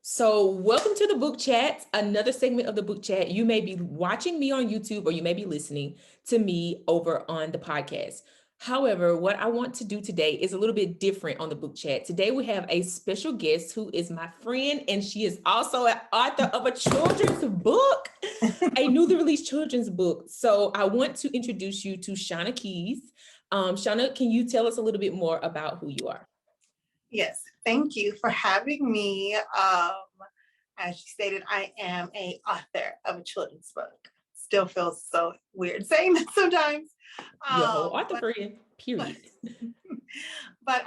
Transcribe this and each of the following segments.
So welcome to the book chat, another segment of the book chat. You may be watching me on YouTube or you may be listening to me over on the podcast. However, what I want to do today is a little bit different on the book chat. Today we have a special guest who is my friend, and she is also an author of a children's book, a newly released children's book. So I want to introduce you to Shawna Keyes. Shawna, can you tell us a little bit more about who you are? Yes, thank you for having me. As you stated, I am a author of a children's book. Still feels so weird saying that sometimes. Your whole author But friend, period. but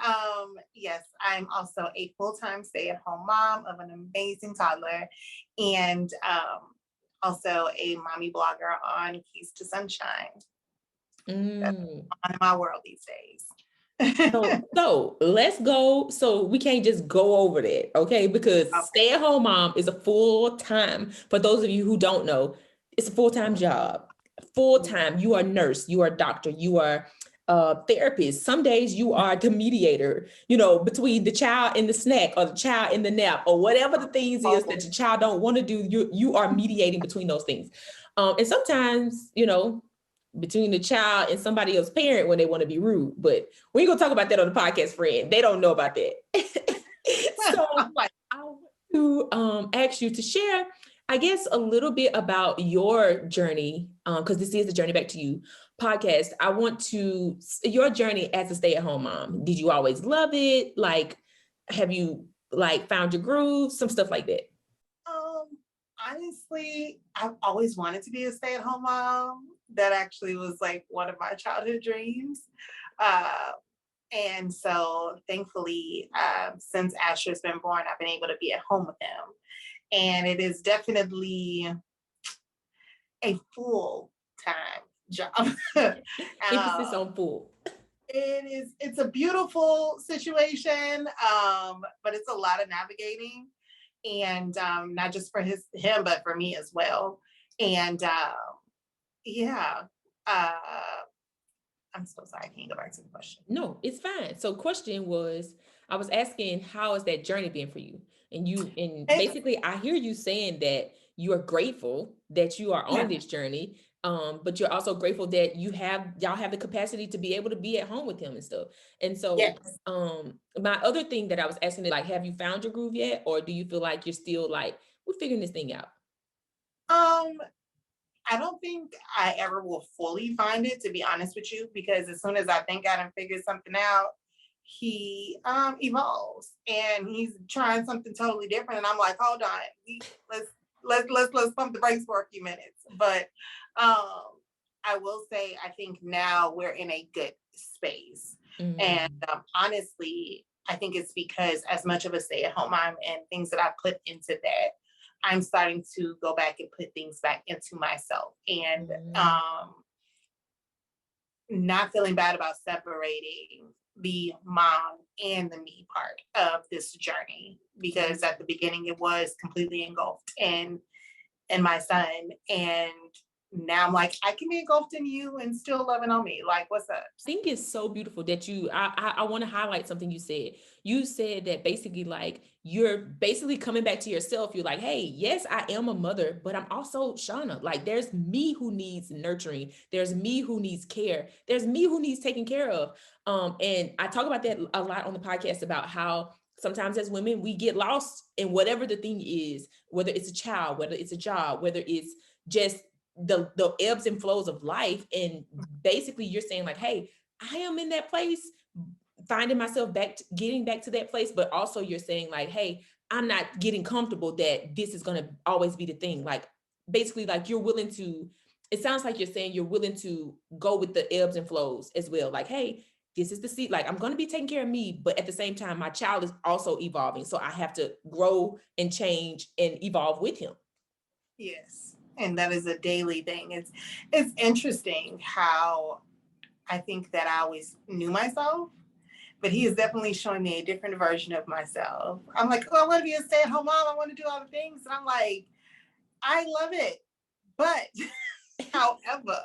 yes, I'm also a full-time stay-at-home mom of an amazing toddler, and also a mommy blogger on KeyestoSonshine. That's on my world these days. So let's go. So we can't just go over that, okay? Because stay-at-home mom is a full-time. For those of you who don't know, it's a full-time job. Full-time. You are a nurse. You are a doctor. You are a therapist. Some days you are the mediator, between the child and the snack or the child and the nap or whatever the things is that your child don't want to do. You are mediating between those things. And sometimes, between the child and somebody else's parent when they want to be rude. But we ain't gonna talk about that on the podcast, friend. They don't know about that. So I want to ask you to share, I guess, a little bit about your journey, because this is the Journey Back to You podcast. I want your journey as a stay-at-home mom. Did you always love it? Like, have you found your groove? Some stuff like that. Honestly, I've always wanted to be a stay-at-home mom. That actually was like one of my childhood dreams. And so thankfully, since Asher's been born, I've been able to be at home with him. And it is definitely a full-time job. Emphasis on full. It's a beautiful situation, but it's a lot of navigating. And not just for him, but for me as well. And yeah. I'm so sorry. I can't go back to the question. No, it's fine. So question was, I was asking, how has that journey been for you? And basically I hear you saying that you are grateful that you are on this journey. But you're also grateful that y'all have the capacity to be able to be at home with him and stuff. And so, my other thing that I was asking is have you found your groove yet? Or do you feel like you're still we're figuring this thing out? I don't think I ever will fully find it, to be honest with you, because as soon as I think I done figured something out, he evolves and he's trying something totally different. And I'm like, hold on, let's pump the brakes for a few minutes. But I will say, I think now we're in a good space. Mm-hmm. And honestly, I think it's because as much of a stay-at-home mom and things that I put into that, I'm starting to go back and put things back into myself and not feeling bad about separating the mom and the me part of this journey, because at the beginning it was completely engulfed in my son, and now I'm like, I can be engulfed in you and still loving on me. Like, what's up? I think it's so beautiful that I want to highlight something you said. You said that basically you're basically coming back to yourself. You're like, hey, yes, I am a mother, but I'm also Shawna. There's me who needs nurturing. There's me who needs care. There's me who needs taken care of. And I talk about that a lot on the podcast about how sometimes as women, we get lost in whatever the thing is, whether it's a child, whether it's a job, whether it's just the ebbs and flows of life. And basically you're saying hey, I am in that place, finding myself getting back to that place. But also you're saying hey, I'm not getting comfortable that this is going to always be the thing. Basically you're willing to, it sounds like you're saying you're willing to go with the ebbs and flows as well. Hey, this is the seat. I'm going to be taking care of me, but at the same time, my child is also evolving. So I have to grow and change and evolve with him. Yes. And that is a daily thing. It's interesting how I think that I always knew myself, but he is definitely showing me a different version of myself. I'm like, oh, I want to be a stay-at-home mom. I want to do all the things. And I'm like, I love it. But however,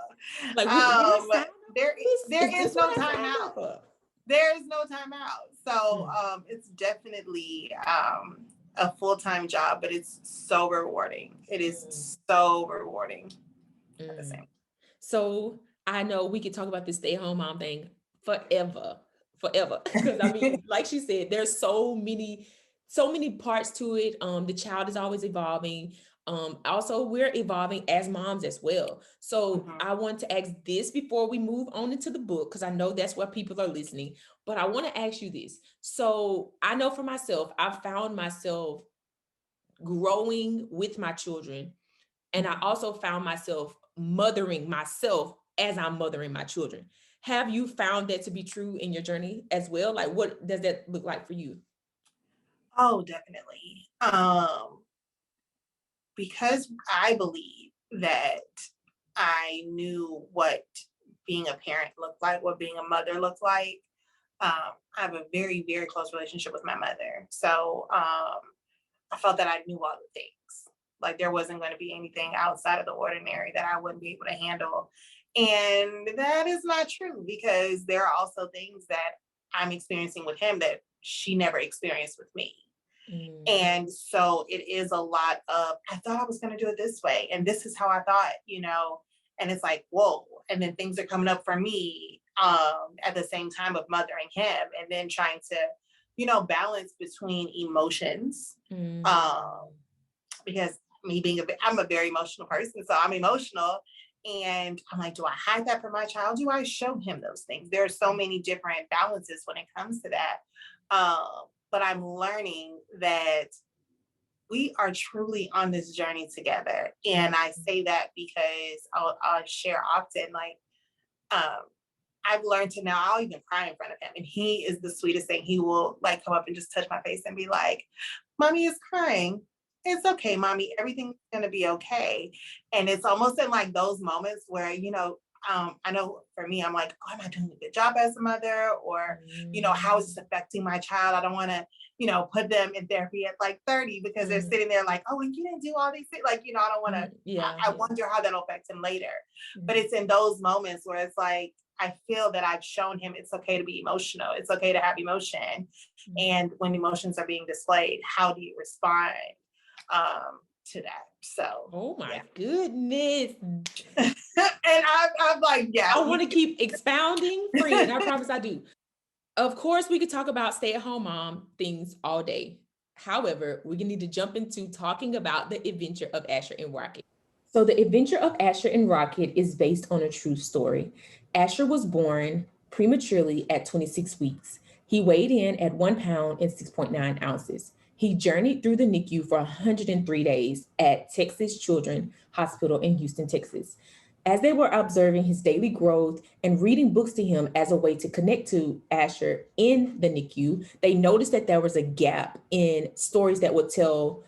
there is no time out. There is no time out. So it's definitely a full-time job, but it's so rewarding. It is so rewarding at the same. So I know we could talk about this stay-at-home mom thing forever. Because I mean, like she said, there's so many parts to it. The child is always evolving. Also, we're evolving as moms as well. So I want to ask this before we move on into the book, because I know that's where people are listening. But I want to ask you this. So I know for myself, I found myself growing with my children. And I also found myself mothering myself as I'm mothering my children. Have you found that to be true in your journey as well? Like, what does that look like for you? Oh, definitely. Because I believe that I knew what being a parent looked like, what being a mother looked like. I have a very, very close relationship with my mother. So I felt that I knew all the things. Like there wasn't going to be anything outside of the ordinary that I wouldn't be able to handle. And that is not true, because there are also things that I'm experiencing with him that she never experienced with me. And so it is a lot of, I thought I was going to do it this way, and this is how I thought, and it's like, whoa. And then things are coming up for me at the same time of mothering him, and then trying to, balance between emotions. Because me being I'm a very emotional person, so I'm emotional. And I'm like, do I hide that from my child? Do I show him those things? There are so many different balances when it comes to that. But I'm learning that we are truly on this journey together. And I say that because I'll share often, like, I've learned to now, I'll even cry in front of him. And he is the sweetest thing. He will like come up and just touch my face and be like, Mommy is crying. It's okay, Mommy. Everything's going to be okay. And it's almost in like those moments where, I know for me, I'm like, oh, am I doing a good job as a mother? Or, how is this affecting my child? I don't want to, put them in therapy at like 30 because they're sitting there like, oh, and you didn't do all these things. Like, I don't want to, I wonder how that'll affect him later. But it's in those moments where it's like, I feel that I've shown him it's okay to be emotional. It's okay to have emotion. And when emotions are being displayed, how do you respond to that? So, oh my goodness. And I'm like, yeah. I want to keep expounding, friend. I promise I do. Of course, we could talk about stay-at-home mom things all day. However, we need to jump into talking about the adventure of Asher and Rocket. So the adventure of Asher and Rocket is based on a true story. Asher was born prematurely at 26 weeks. He weighed in at 1 pound and 6.9 ounces. He journeyed through the NICU for 103 days at Texas Children's Hospital in Houston, Texas. As they were observing his daily growth and reading books to him as a way to connect to Asher in the NICU, they noticed that there was a gap in stories that would tell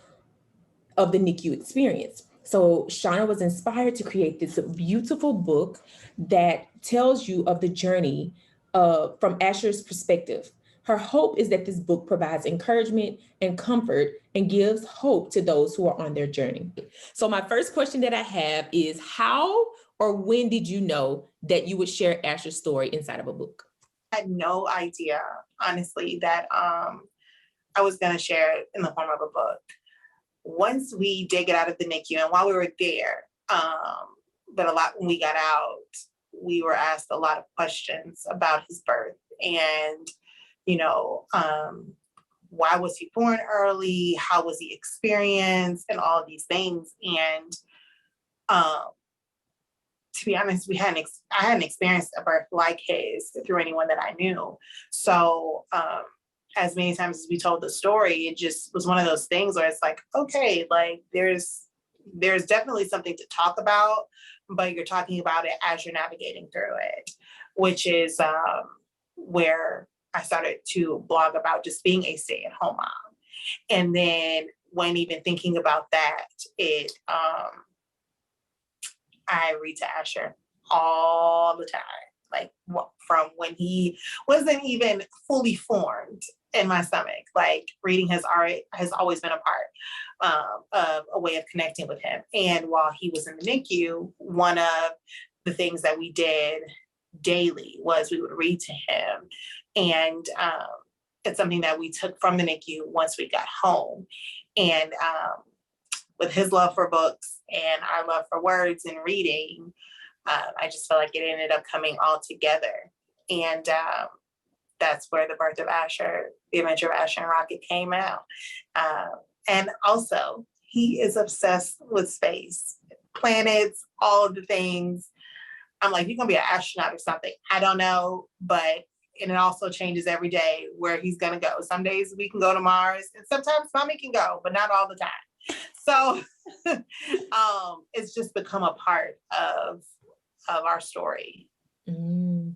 of the NICU experience. So Shawna was inspired to create this beautiful book that tells you of the journey from Asher's perspective. Her hope is that this book provides encouragement and comfort and gives hope to those who are on their journey. So my first question that I have is, how or when did you know that you would share Asher's story inside of a book? I had no idea, honestly, that I was going to share it in the form of a book. Once we did get out of the NICU, and while we were there, but a lot when we got out, we were asked a lot of questions about his birth and, why was he born early? How was he experienced? And all of these things. And to be honest, I hadn't experienced a birth like his through anyone that I knew. So as many times as we told the story, it just was one of those things where it's like, okay, like there's definitely something to talk about, but you're talking about it as you're navigating through it, which is where I started to blog about just being a stay-at-home mom. And then when even thinking about that, I read to Asher all the time, like from when he wasn't even fully formed in my stomach. Like reading has always been a part of a way of connecting with him. And while he was in the NICU, one of the things that we did daily was we would read to him. And it's something that we took from the NICU once we got home. And with his love for books and our love for words and reading, I just felt like it ended up coming all together. And that's where the birth of Asher, the Adventure of Asher and Rocket came out. And also, he is obsessed with space, planets, all of the things. I'm like, you're gonna be an astronaut or something. I don't know, but and it also changes every day where he's gonna go. Some days we can go to Mars, and sometimes mommy can go, but not all the time. So it's just become a part of our story. Mm.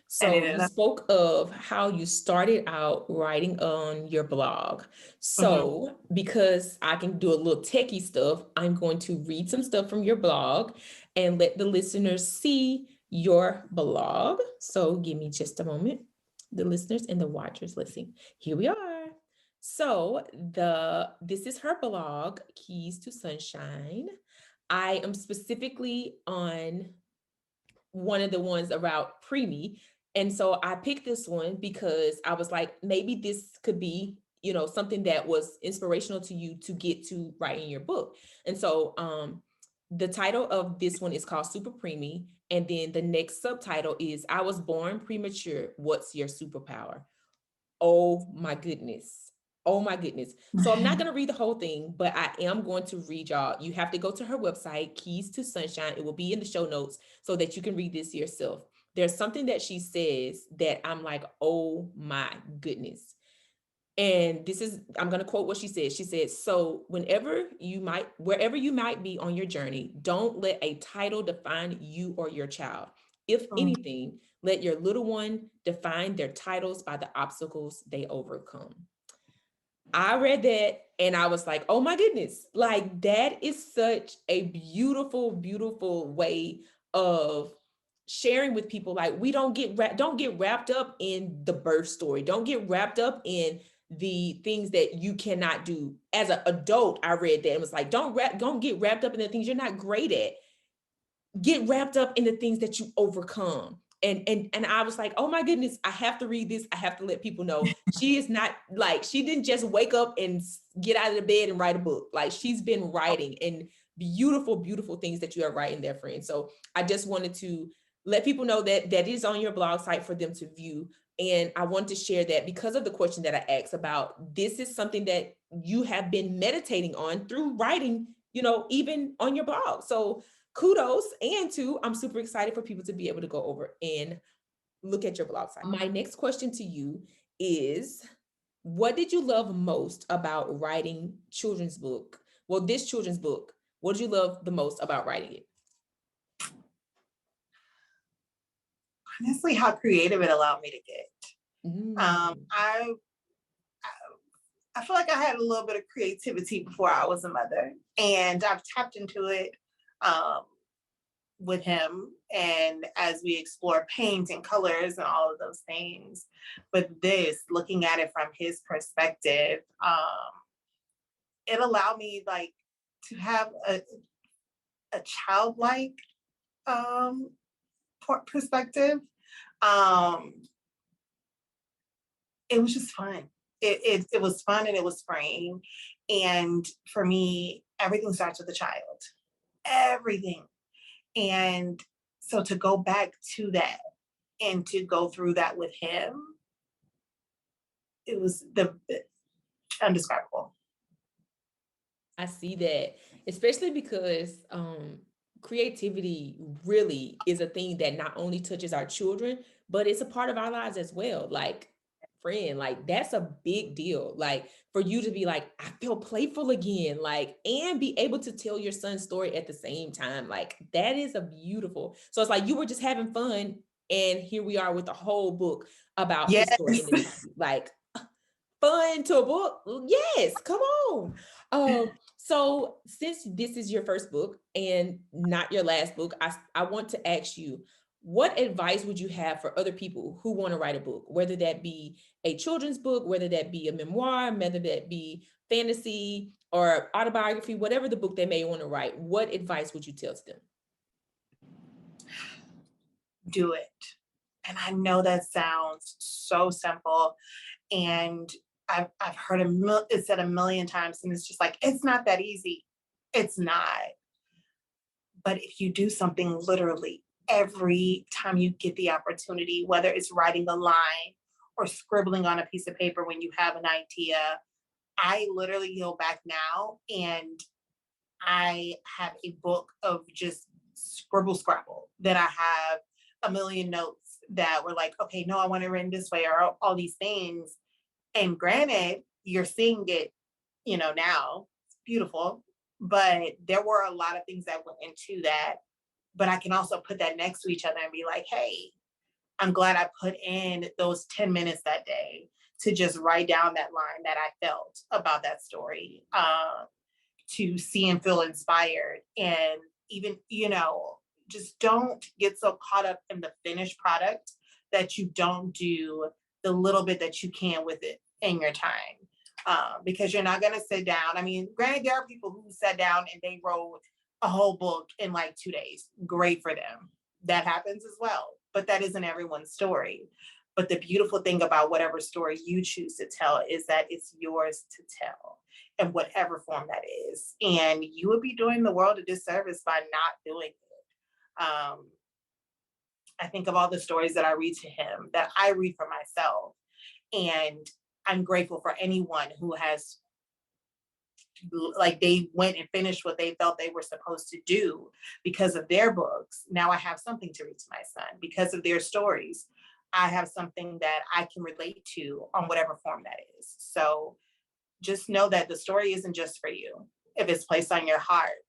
So you spoke of how you started out writing on your blog. So because I can do a little techie stuff, I'm going to read some stuff from your blog and let the listeners see your blog. So give me just a moment. The listeners and the watchers listening. Here we are. So this is her blog, Keys to Sunshine. I am specifically on one of the ones about preemie. And so I picked this one because I was like, maybe this could be, you know, something that was inspirational to you to get to writing your book. And so the title of this one is called Super Preemie. And then the next subtitle is I Was Born Premature. What's Your Superpower? Oh my goodness. Oh my goodness. So I'm not going to read the whole thing, but I am going to read y'all. You have to go to her website, Keys to Sunshine. It will be in the show notes so that you can read this yourself. There's something that she says that I'm like, oh my goodness. And this is, I'm going to quote what she said. She said, so wherever you might be on your journey, don't let a title define you or your child. If anything, let your little one define their titles by the obstacles they overcome. I read that and I was like, oh my goodness, like that is such a beautiful, beautiful way of sharing with people. Like we don't get wrapped up in the birth story. Don't get wrapped up in the things that you cannot do. As an adult, I read that and was like, don't get wrapped up in the things you're not great at. Get wrapped up in the things that you overcome. And I was like, oh my goodness, I have to read this. I have to let people know she is not like, she didn't just wake up and get out of the bed and write a book. Like she's been writing, and beautiful, beautiful things that you are writing there, friend. So I just wanted to let people know that that is on your blog site for them to view. And I want to share that because of the question that I asked about, this is something that you have been meditating on through writing, you know, even on your blog. So kudos. And two, I'm super excited for people to be able to go over and look at your blog site. My next question to you is, what did you love most about writing children's book? Well, this children's book, what did you love the most about writing it? Honestly, how creative it allowed me to get. I feel like I had a little bit of creativity before I was a mother, and I've tapped into it with him, and as we explore paint and colors and all of those things. But this, looking at it from his perspective, it allowed me like to have a childlike perspective. It was just fun. It was fun and it was freeing. And for me, everything starts with a child. Everything. And so to go back to that and to go through that with him, it was indescribable. I see that, especially because creativity really is a thing that not only touches our children, but it's a part of our lives as well. Like, friend, like that's a big deal. Like for you to be like, I feel playful again, like, and be able to tell your son's story at the same time. Like that is a beautiful. So it's like you were just having fun, and here we are with a whole book about his story. Like fun to a book. Yes, come on. So since this is your first book and not your last book, I want to ask you, what advice would you have for other people who want to write a book, whether that be a children's book, whether that be a memoir, whether that be fantasy or autobiography, whatever the book they may want to write? What advice would you tell to them? Do it. And I know that sounds so simple. And I've heard it said a million times, and it's just like, it's not that easy. It's not. But if you do something literally every time you get the opportunity, whether it's writing a line or scribbling on a piece of paper when you have an idea, I literally go back now and I have a book of just scrabble that I have a million notes that were like, okay, no, I want to run this way, or all these things. And granted, you're seeing it, now it's beautiful, but there were a lot of things that went into that. But I can also put that next to each other and be like, hey, I'm glad I put in those 10 minutes that day to just write down that line that I felt about that story, to see and feel inspired. And even, just don't get so caught up in the finished product that you don't do the little bit that you can with it in your time. Because you're not going to sit down. I mean, granted, there are people who sat down and they wrote a whole book in like 2 days. Great for them. That happens as well. But that isn't everyone's story. But the beautiful thing about whatever story you choose to tell is that it's yours to tell in whatever form that is. And you would be doing the world a disservice by not doing it. I think of all the stories that I read to him, that I read for myself. And I'm grateful for anyone who has, like, they went and finished what they felt they were supposed to do because of their books. Now I have something to read to my son because of their stories. I have something that I can relate to on whatever form that is. So just know that the story isn't just for you. If it's placed on your heart,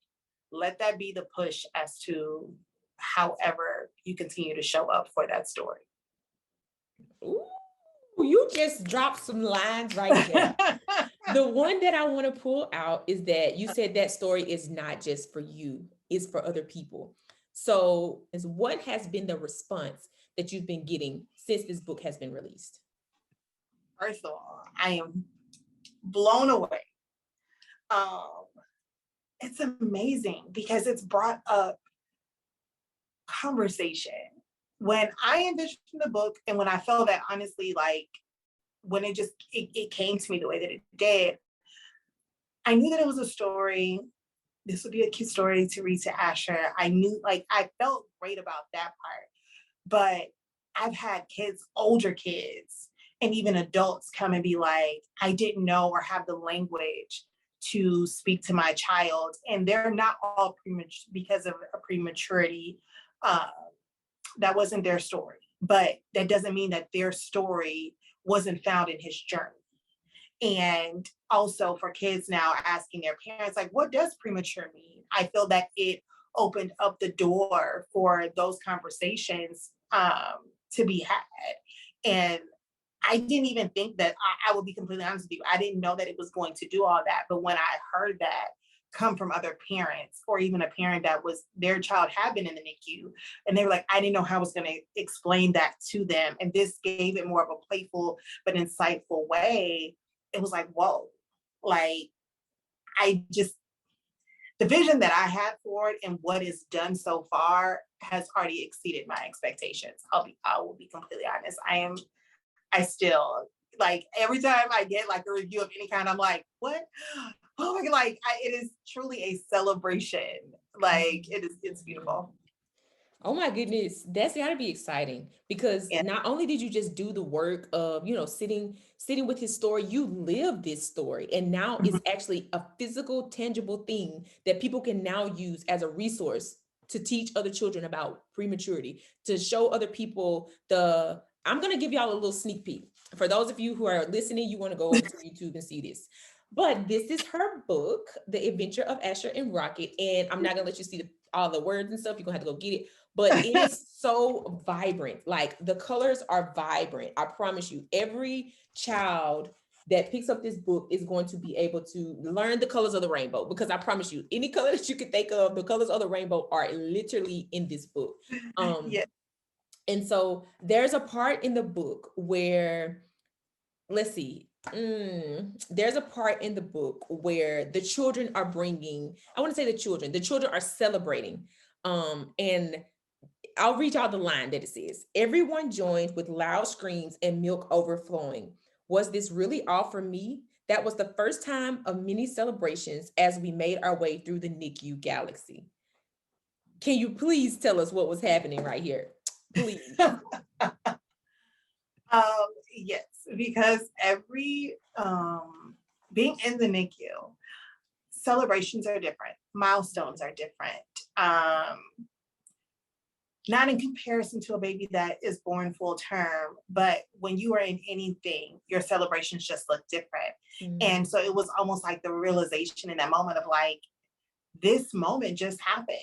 let that be the push as to however you continue to show up for that story. Ooh, you just dropped some lines right there. The one that I want to pull out is that you said that story is not just for you, it's for other people. So, what has been the response that you've been getting since this book has been released? First of all, I am blown away. It's amazing because it's brought up conversation. When I envisioned the book and when I felt that, honestly, like, when it came to me the way that it did, I knew that it was a story. This would be a cute story to read to Asher. I knew, like, I felt great about that part. But I've had kids, older kids, and even adults come and be like, I didn't know or have the language to speak to my child. And they're not all premature because of a prematurity. That wasn't their story. But that doesn't mean that their story wasn't found in his journey. And also for kids now asking their parents, like, what does premature mean? I feel that it opened up the door for those conversations to be had. And I didn't even think that, I will be completely honest with you, I didn't know that it was going to do all that. But when I heard that come from other parents, or even a parent that was, their child had been in the NICU, and they were like, I didn't know how I was going to explain that to them. And this gave it more of a playful but insightful way. It was like, whoa, like, the vision that I had for it and what is done so far has already exceeded my expectations. I will be completely honest. I still, like, every time I get like a review of any kind, I'm like, what? Oh my God, like, it is truly a celebration. Like, it's beautiful. Oh my goodness, that's got to be exciting because Yeah. not only did you just do the work of, sitting with his story, you live this story, and now Mhm. it's actually a physical, tangible thing that people can now use as a resource to teach other children about prematurity, to show other people I'm going to give y'all a little sneak peek. For those of you who are listening, you want to go over to YouTube and see this. But this is her book, The Adventure of Asher and Rocket. And I'm not going to let you see all the words and stuff. You're going to have to go get it. But it is so vibrant. Like, the colors are vibrant. I promise you, every child that picks up this book is going to be able to learn the colors of the rainbow, because I promise you, any color that you can think of, the colors of the rainbow are literally in this book. Yeah. And so there's a part in the book where, let's see, there's a part in the book where the children are bringing, I want to say the children are celebrating. And I'll read y'all the line that it says: everyone joined with loud screams and milk overflowing. Was this really all for me? That was the first time of many celebrations as we made our way through the NICU galaxy. Can you please tell us what was happening right here? Please. Yes, because every being in the NICU, celebrations are different, milestones are different. Not in comparison to a baby that is born full term, but when you are in anything, your celebrations just look different. And so it was almost like the realization in that moment of like, this moment just happened.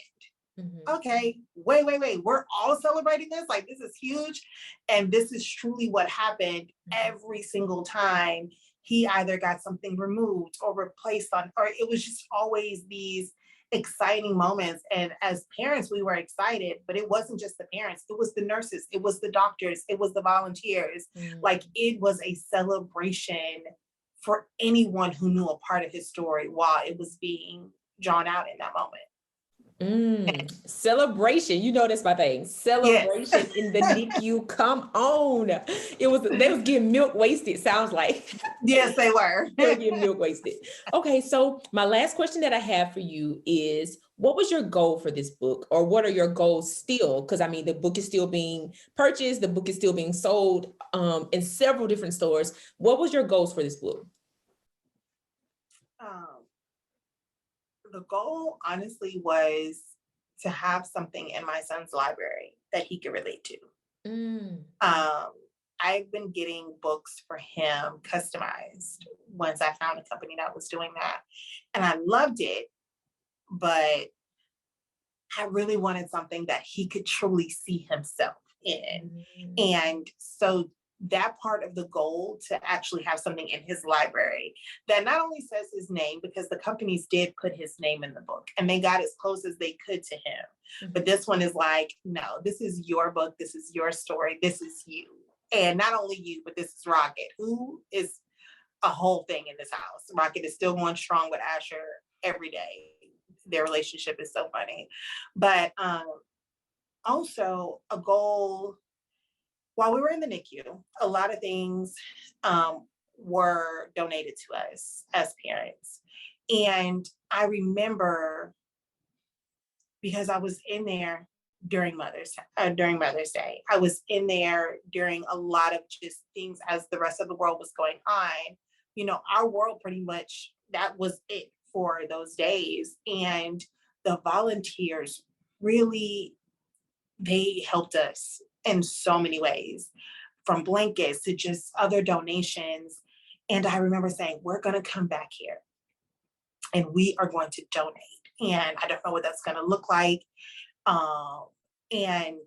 Okay, wait, we're all celebrating this, like this is huge. And this is truly what happened every single time he either got something removed or replaced on, or it was just always these exciting moments. And as parents, we were excited, but it wasn't just the parents, it was the nurses, it was the doctors, it was the volunteers. Like it was a celebration for anyone who knew a part of his story while it was being drawn out in that moment. Celebration, you know that's my thing. Celebration in the NICU. Come on, they was getting milk wasted. Sounds like yes, they were. They were getting milk wasted. Okay, so my last question that I have for you is, what was your goal for this book, or what are your goals still? Because I mean, the book is still being purchased, the book is still being sold in several different stores. What was your goals for this book? The goal, honestly, was to have something in my son's library that he could relate to. I've been getting books for him customized once I found a company that was doing that. And I loved it, but I really wanted something that he could truly see himself in. And so that part of the goal to actually have something in his library that not only says his name, because the companies did put his name in the book and they got as close as they could to him. But this one is like, no, this is your book. This is your story. This is you. And not only you, but this is Rocket, who is a whole thing in this house. Rocket is still going strong with Asher every day. Their relationship is so funny. But also a goal, while we were in the NICU, a lot of things were donated to us as parents. And I remember, because I was in there during Mother's Day, I was in there during a lot of just things as the rest of the world was going on. You know, our world pretty much, that was it for those days. And the volunteers really, they helped us in so many ways, from blankets to just other donations. And I remember saying, we're going to come back here and we are going to donate. And I don't know what that's going to look like. And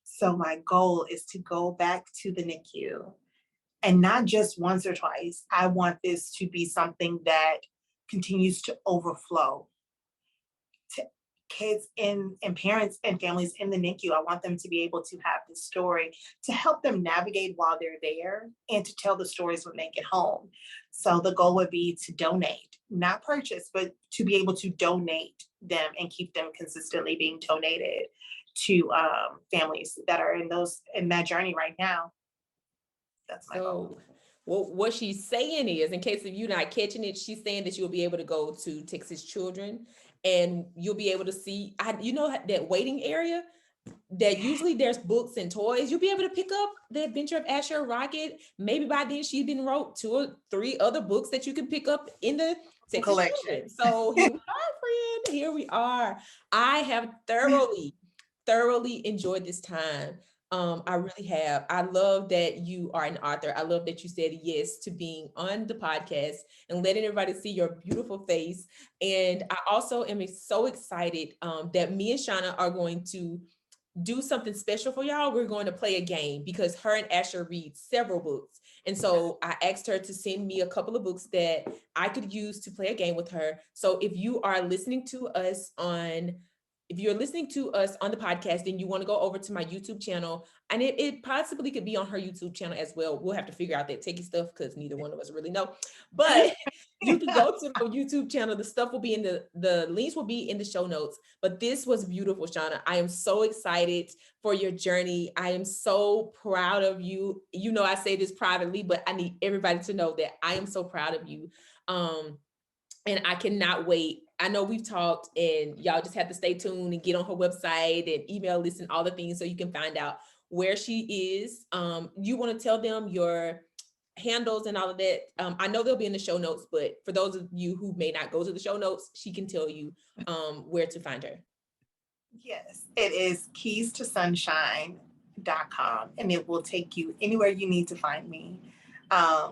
so my goal is to go back to the NICU, and not just once or twice. I want this to be something that continues to overflow to kids and parents and families in the NICU. I want them to be able to have this story to help them navigate while they're there and to tell the stories when they get home. So the goal would be to donate, not purchase, but to be able to donate them and keep them consistently being donated to families that are in that journey right now. That's my goal. Well, what she's saying is, in case of you not catching it, she's saying that you'll be able to go to Texas Children and you'll be able to see, you know, that waiting area that usually there's books and toys. You'll be able to pick up The Adventure of Asher Rocket. Maybe by then she's been wrote 2 or 3 other books that you can pick up in the Texas collection. Children. So here we are, friend. Here we are. I have thoroughly enjoyed this time. I really have. I love that you are an author. I love that you said yes to being on the podcast and letting everybody see your beautiful face. And I also am so excited that me and Shawna are going to do something special for y'all. We're going to play a game because her and Asher read several books. And so I asked her to send me a couple of books that I could use to play a game with her. So if you are listening to us on the podcast, then you want to go over to my YouTube channel, and it possibly could be on her YouTube channel as well. We'll have to figure out that techie stuff because neither one of us really know. But You can go to the YouTube channel. The stuff will be in the links will be in the show notes. But this was beautiful, Shawna. I am so excited for your journey. I am so proud of you. You know, I say this privately, but I need everybody to know that I am so proud of you. And I cannot wait. I know we've talked, and y'all just have to stay tuned and get on her website and email list and all the things so you can find out where she is. You want to tell them your handles and all of that. I know they'll be in the show notes, but for those of you who may not go to the show notes, she can tell you where to find her. Yes, it is KeyestoSonshine.com, and it will take you anywhere you need to find me. Yeah,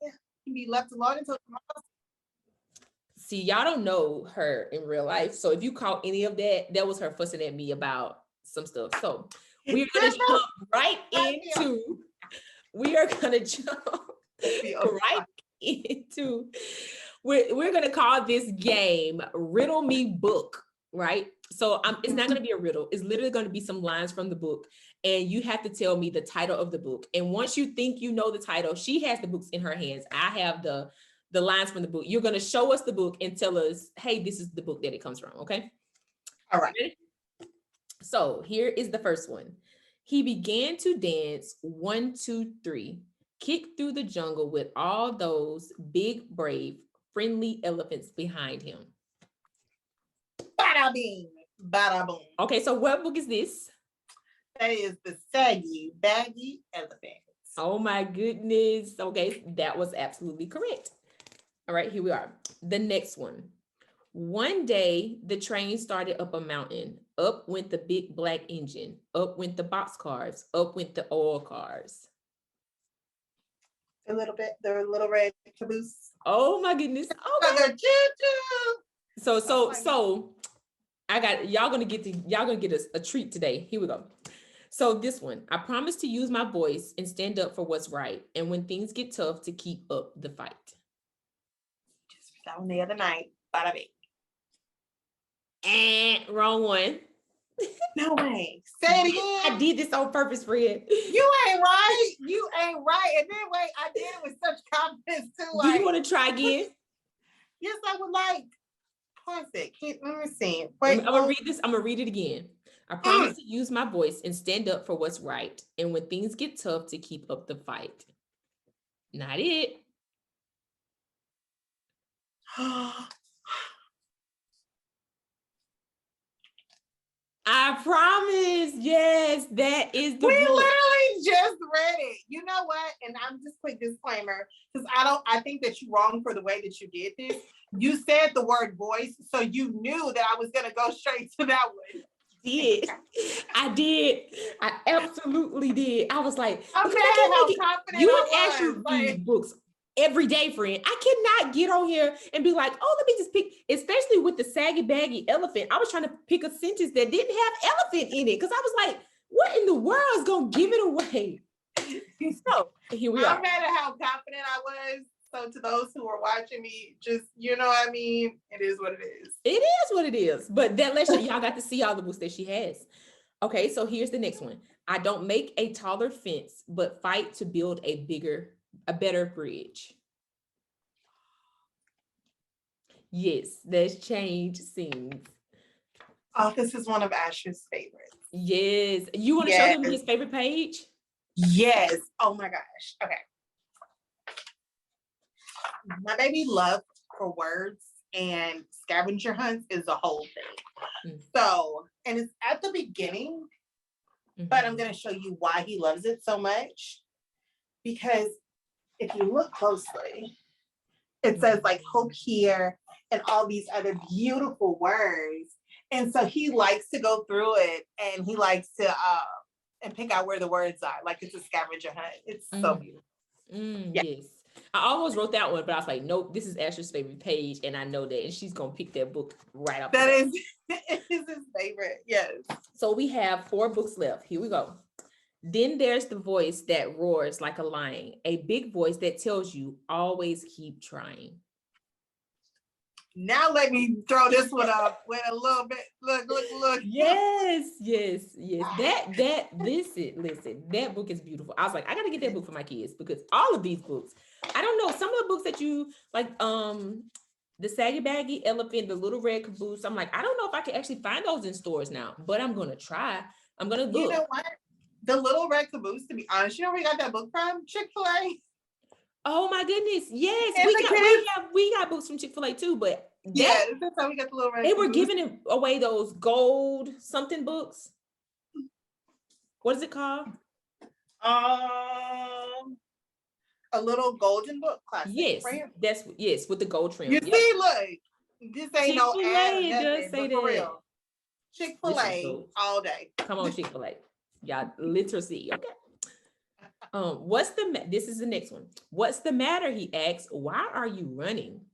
you can be left alone until tomorrow. See, y'all don't know her in real life. So if you caught any of that, that was her fussing at me about some stuff. So we're going to jump right into, we're going to call this game Riddle Me Book, right? So it's not going to be a riddle. It's literally going to be some lines from the book. And you have to tell me the title of the book. And once you think you know the title, she has the books in her hands. I have the lines from the book. You're going to show us the book and tell us, hey, this is the book that it comes from. Okay. All right. So here is the first one. He began to dance 1, 2, 3, kick through the jungle with all those big, brave, friendly elephants behind him. Bada bing, bada boom. Okay. So what book is this? That is the Saggy Baggy Elephant. Oh my goodness. Okay. That was absolutely correct. All right, here we are. The next one. One day, the train started up a mountain. Up went the big black engine. Up went the boxcars. Up went the oil cars. The little red caboose. Oh my goodness. Okay. So I got y'all gonna get a treat today. Here we go. So this one, I promise to use my voice and stand up for what's right. And when things get tough, to keep up the fight. That one the other night. Bada bing. And wrong one. No way. Say it again. I did this on purpose, friend. You ain't right. You ain't right. And then wait, I did it with such confidence too. Do you want to try again? Yes, I would like. Pause it. Let me see. Wait, I'm gonna read this. I'm gonna read it again. I promise to use my voice and stand up for what's right. And when things get tough, to keep up the fight. Not it. I promise. Yes, that is the book. Literally just read it. You know what? And I'm just quick disclaimer, because I think that you're wrong for the way that you did this. You said the word voice, so you knew that I was gonna go straight to that one. I did. I absolutely did. I was like, I'm mad how confident you I would actually read books every day, friend. I cannot get on here and be like, oh, let me just pick, especially with the saggy baggy elephant. I was trying to pick a sentence that didn't have elephant in it because I was like, what in the world is gonna give it away? So here we are. I'm mad at how confident I was. So to those who are watching me, just, you know what I mean? It is what it is. It is what it is. But that lets y'all got to see all the books that she has. Okay, so here's the next one. I don't make a taller fence, but fight to build a better bridge. Yes, there's change scenes. Oh, this is one of Asher's favorites. Yes. You want to show him his favorite page? Yes. Oh my gosh. Okay. My baby love for words and scavenger hunts is a whole thing. Mm-hmm. So, and it's at the beginning, but I'm going to show you why he loves it so much. Because if you look closely, it says like hope here and all these other beautiful words. And so he likes to go through it and he likes to and pick out where the words are. Like it's a scavenger hunt. It's so beautiful. Yes. I almost wrote that one, but I was like, nope, this is Asher's favorite page. And I know that. And she's going to pick that book right up. That is his favorite. Yes. So we have 4 books left. Here we go. Then there's the voice that roars like a lion, a big voice that tells you always keep trying. Now let me throw this one up with a little bit. Look. Yes. Listen, that book is beautiful. I was like, I got to get that book for my kids because all of these books I don't know, some of the books that you like, the Saggy Baggy Elephant, the Little Red Caboose, I'm like, I don't know if I can actually find those in stores now, but I'm gonna try. I'm gonna You know look. what? The Little Red Caboose, to be honest, you know where we got that book from? Chick-fil-A. Oh my goodness, yes, And the kids. we got books from Chick-fil-A too, but Yeah, that that's how we got the Little Red they were Caboose. giving away those gold something books. What is it called? A little golden book classic. Yes, Right here. yes, with the gold trim. You Yep. see, look, this ain't no ad or Chick-fil-A, it does nothing, say but for that. real. This is Chick-fil-A dope. all day. Come on, Chick-fil-A. Y'all literacy. Okay. This is the next one. What's the matter? He asks, why are you running?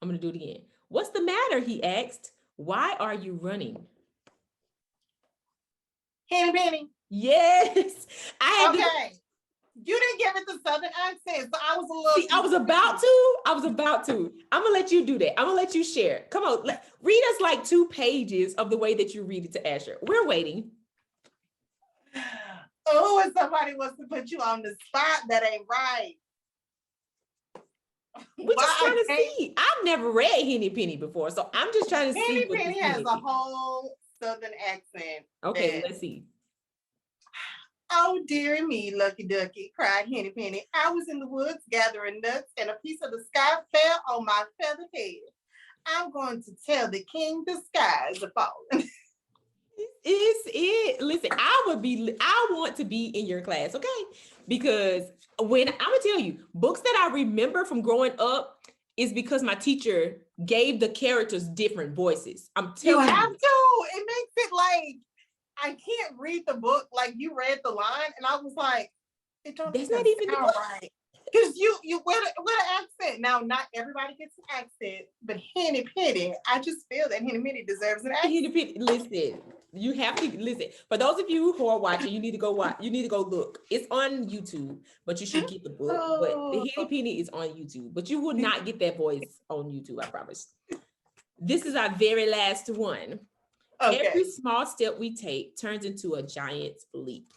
I'm gonna do it again. What's the matter? He asked, why are you running? Henny Penny. Yes. Okay. You didn't give it the Southern accent, so I was a little. See, I was about to. I'm gonna let you do that. I'm gonna let you share. Come on, read us like 2 pages of the way that you read it to Asher. We're waiting. Oh, if somebody wants to put you on the spot, that ain't right. We're just trying to see. I've never read Henny Penny before, so I'm just trying to see. Henny Penny has a whole Southern accent. Okay, let's see. Oh, dearie me, lucky ducky, cried Henny Penny. I was in the woods gathering nuts, and a piece of the sky fell on my feathered head. I'm going to tell the king the skies are falling. Listen, I want to be in your class, okay? Because when I'm gonna tell you, books that I remember from growing up is because my teacher gave the characters different voices. I'm telling you. You have to. It makes it like, I can't read the book like you read the line, and I was like, it don't That's not even sound right. Because you with an accent. Now, not everybody gets an accent, but Henny Penny, I just feel that Henny Penny deserves an accent. Henny Penny, listen, you have to listen. For those of you who are watching, you need to go watch. You need to go look. It's on YouTube, but you should get the book. But the Henny Penny is on YouTube, but you will not get that voice on YouTube. I promise. This is our very last one. Okay. Every small step we take turns into a giant leap.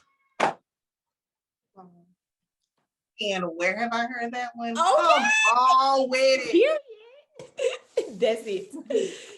And where have I heard that one? Oh, all with it. That's it.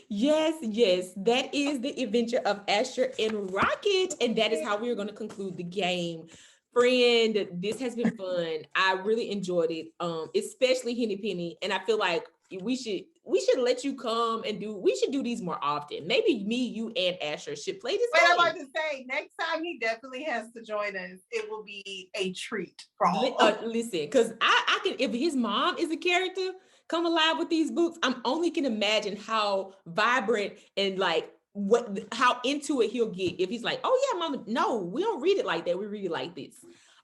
Yes. That is the adventure of Asher and Rocket. And that is how we're going to conclude the game. Friend, this has been fun. I really enjoyed it. Especially Henny Penny. And I feel like we should let you come and we should do these more often. Maybe me, you, and Asher should play this game. I'm about to say, next time he definitely has to join us. It will be a treat for all. Listen, because I can, if his mom is a character, come alive with these books, I'm only can imagine how vibrant and like how into it he'll get if he's like, oh yeah, mama, no, we don't read it like that. We read it like this.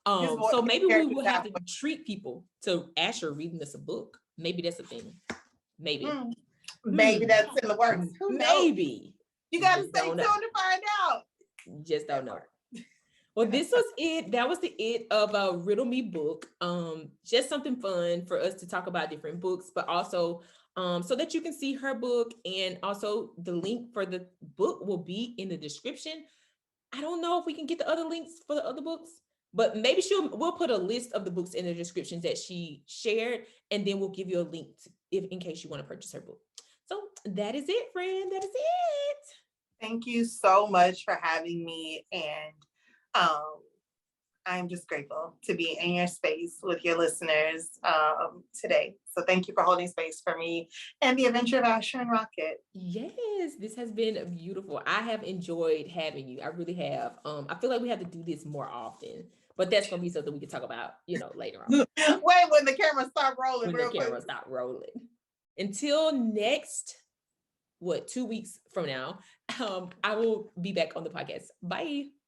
So maybe we will have to treat people to Asher reading us a book. Maybe that's a thing. Maybe. Maybe that's in the works. Who knows? Maybe. You gotta stay tuned to find out. Just don't know. Well, this was it. That was the it of a Riddle Me Book. Just something fun for us to talk about different books, but also so that you can see her book, and also the link for the book will be in the description. I don't know if we can get the other links for the other books, but maybe we'll put a list of the books in the descriptions that she shared, and then we'll give you a link in case you want to purchase her book. So that is it, friend. That is it. Thank you so much for having me, and I'm just grateful to be in your space with your listeners today. So thank you for holding space for me and the adventure of Asher and Rocket. Yes, this has been beautiful. I have enjoyed having you. I really have. I feel like we have to do this more often, but that's going to be something we can talk about, later on. Wait, when the camera stop rolling. When the camera stop rolling. Until next, 2 weeks from now, I will be back on the podcast. Bye.